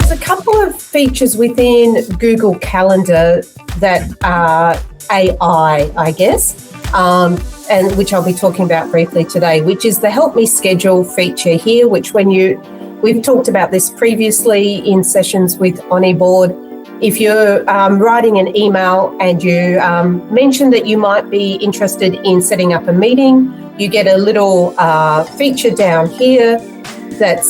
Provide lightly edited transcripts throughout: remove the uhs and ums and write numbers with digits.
there's a couple of features within Google Calendar that are AI, I guess, and which I'll be talking about briefly today, which is the Help Me Schedule feature here, which we've talked about this previously in sessions with OnEBoard. If you're writing an email and you mention that you might be interested in setting up a meeting, you get a little feature down here that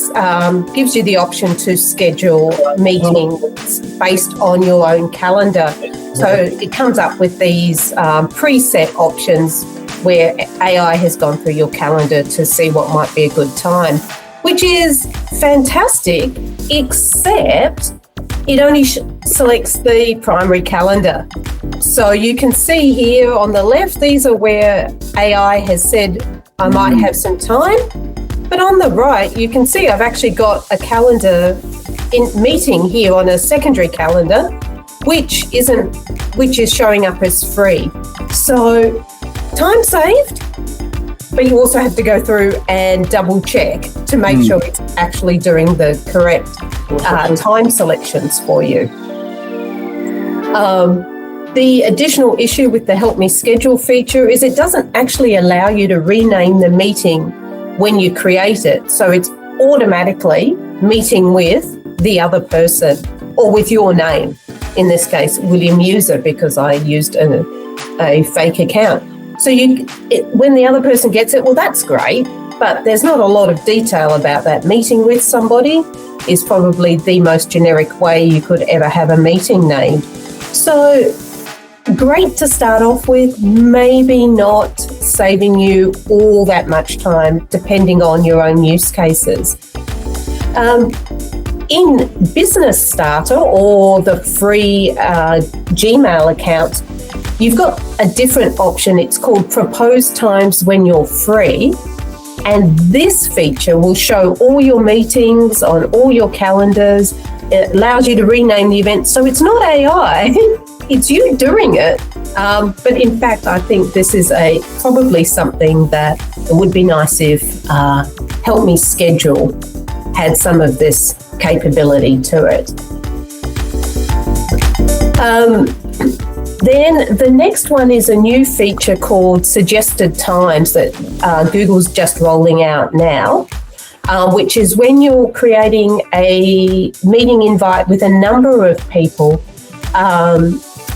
gives you the option to schedule meetings based on your own calendar. So it comes up with these preset options where AI has gone through your calendar to see what might be a good time, which is fantastic, except it only selects the primary calendar. So you can see here on the left, these are where AI has said, I might have some time. But on the right, you can see I've actually got a calendar meeting here on a secondary calendar, which is showing up as free. So time saved, but you also have to go through and double check to make sure it's actually doing the correct time selections for you. The additional issue with the Help Me Schedule feature is it doesn't actually allow you to rename the meeting when you create it. So it's automatically meeting with the other person or with your name. In this case, William User, because I used a fake account. So when the other person gets it, well, that's great, but there's not a lot of detail about that. Meeting with somebody is probably the most generic way you could ever have a meeting named. So great to start off with, maybe not saving you all that much time depending on your own use cases. In Business Starter or the free Gmail account, you've got a different option. It's called Propose Times When You're Free. And this feature will show all your meetings on all your calendars. It allows you to rename the event. So it's not AI, it's you doing it. But in fact, I think this is probably something that would be nice if Help Me Schedule had some of this capability to it. Then the next one is a new feature called Suggested Times that Google's just rolling out now, which is when you're creating a meeting invite with a number of people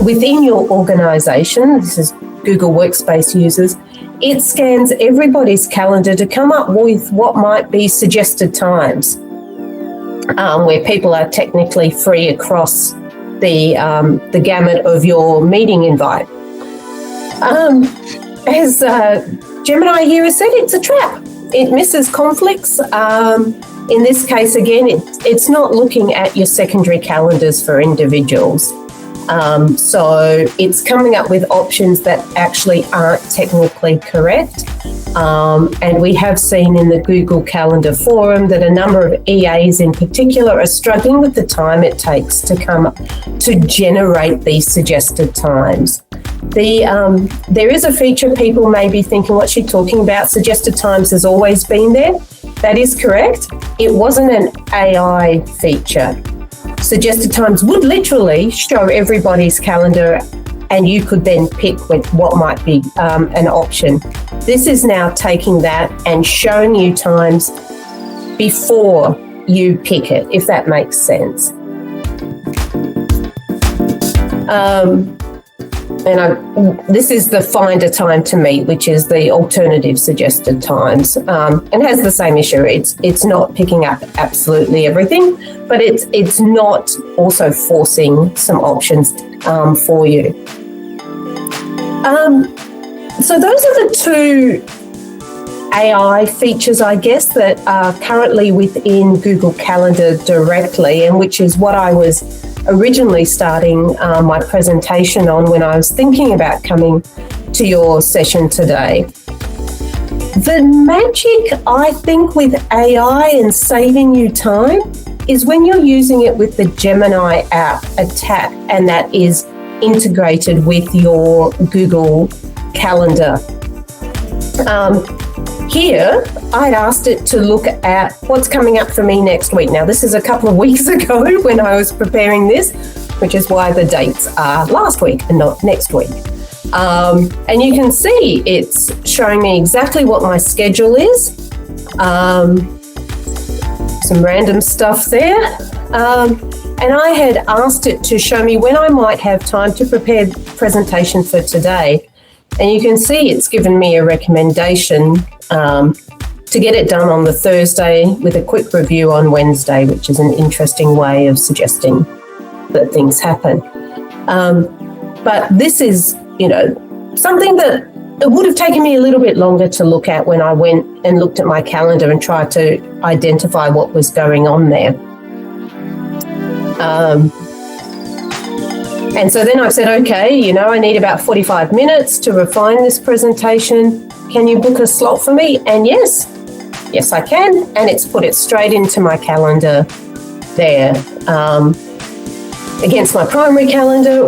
within your organization, this is Google Workspace users, it scans everybody's calendar to come up with what might be suggested times, where people are technically free across the gamut of your meeting invite. As Gemini here has said, it's a trap. It misses conflicts. In this case, again, it's not looking at your secondary calendars for individuals. So it's coming up with options that actually aren't technically correct. And we have seen in the Google Calendar forum that a number of EAs in particular are struggling with the time it takes to generate these suggested times. There is a feature people may be thinking, what's she talking about? Suggested times has always been there. That is correct. It wasn't an AI feature. Suggested times would literally show everybody's calendar and you could then pick with what might be an option. This is now taking that and showing you times before you pick it, if that makes sense. This is the Find a Time to Meet, which is the alternative suggested times, and has the same issue. It's not picking up absolutely everything, but it's not also forcing some options for you. So those are the two AI features, I guess, that are currently within Google Calendar directly, and which is what I was originally starting my presentation on when I was thinking about coming to your session today. The magic, I think, with AI and saving you time is when you're using it with the Gemini app, and that is integrated with your Google Calendar. here, I'd asked it to look at what's coming up for me next week. Now, this is a couple of weeks ago when I was preparing this, which is why the dates are last week and not next week. And you can see it's showing me exactly what my schedule is. Some random stuff there. And I had asked it to show me when I might have time to prepare the presentation for today. And you can see it's given me a recommendation to get it done on the Thursday with a quick review on Wednesday, which is an interesting way of suggesting that things happen. But this is, something that it would have taken me a little bit longer to look at when I went and looked at my calendar and tried to identify what was going on there. And so then I said, okay, I need about 45 minutes to refine this presentation. Can you book a slot for me? And yes, I can. And it's put it straight into my calendar there, against my primary calendar,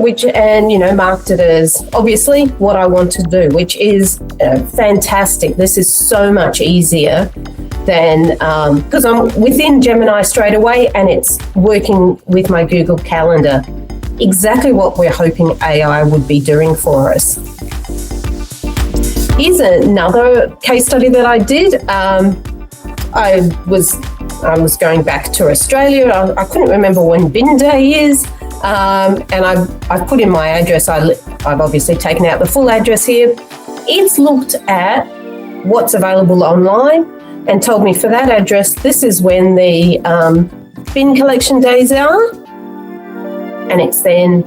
marked it as obviously what I want to do, which is fantastic. This is so much easier than, because I'm within Gemini straight away and it's working with my Google Calendar. Exactly what we're hoping AI would be doing for us. Here's another case study that I did. I was going back to Australia. I couldn't remember when bin day is. And I've put in my address. I've obviously taken out the full address here. It's looked at what's available online and told me for that address, this is when the bin collection days are. And it's then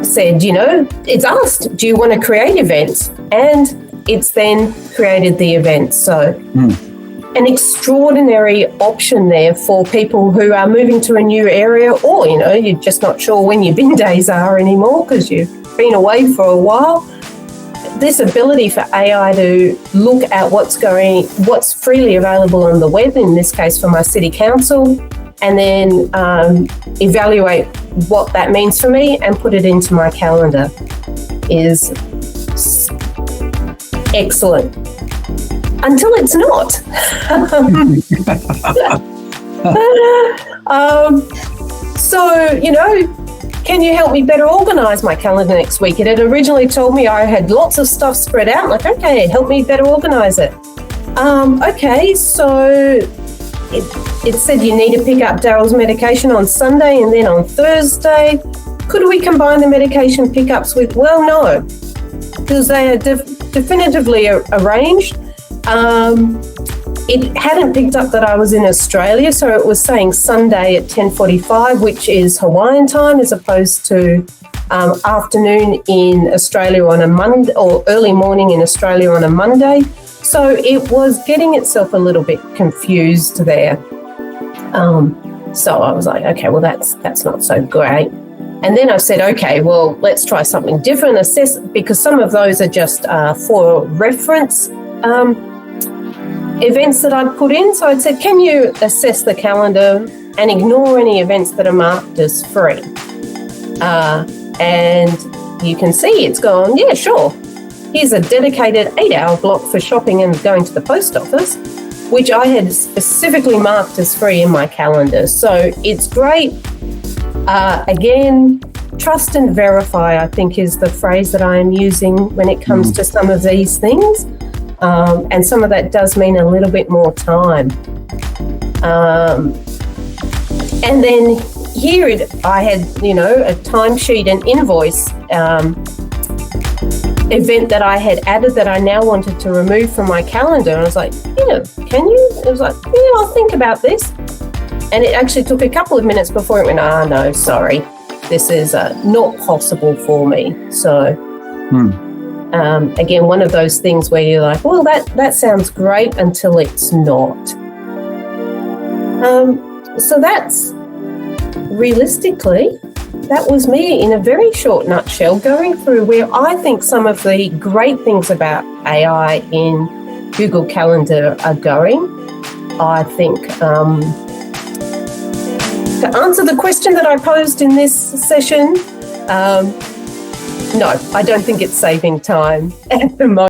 said, it's asked, do you want to create events? And it's then created the event. So an extraordinary option there for people who are moving to a new area or, you're just not sure when your bin days are anymore because you've been away for a while. This ability for AI to look at what's freely available on the web, in this case for my city council, and then evaluate what that means for me and put it into my calendar is excellent. Until it's not. Can you help me better organise my calendar next week? It had originally told me I had lots of stuff spread out. Like, okay, help me better organise it. Okay, so it said you need to pick up Daryl's medication on Sunday and then on Thursday. Could we combine the medication pickups with? Well, no, because they are definitively arranged. It hadn't picked up that I was in Australia, so it was saying Sunday at 10:45, which is Hawaiian time, as opposed to afternoon in Australia on a Monday or early morning in Australia on a Monday. So it was getting itself a little bit confused there. So I was like, okay, well, that's not so great. And then I said, okay, well, let's try something different, assess, because some of those are just for reference events that I'd put in. So I said, can you assess the calendar and ignore any events that are marked as free? And you can see it's gone, yeah, sure. Here's a dedicated 8-hour block for shopping and going to the post office, which I had specifically marked as free in my calendar. So it's great. Again, trust and verify, I think, is the phrase that I am using when it comes to some of these things. And some of that does mean a little bit more time. And then here I had, a timesheet and invoice event that I had added that I now wanted to remove from my calendar. And I was like, yeah, can you? It was like, yeah, I'll think about this. And it actually took a couple of minutes before it went, no, sorry, this is not possible for me. So again, one of those things where you're like, well, that sounds great until it's not. So that's realistically, that was me in a very short nutshell, going through where I think some of the great things about AI in Google Calendar are going. I think to answer the question that I posed in this session, no, I don't think it's saving time at the moment.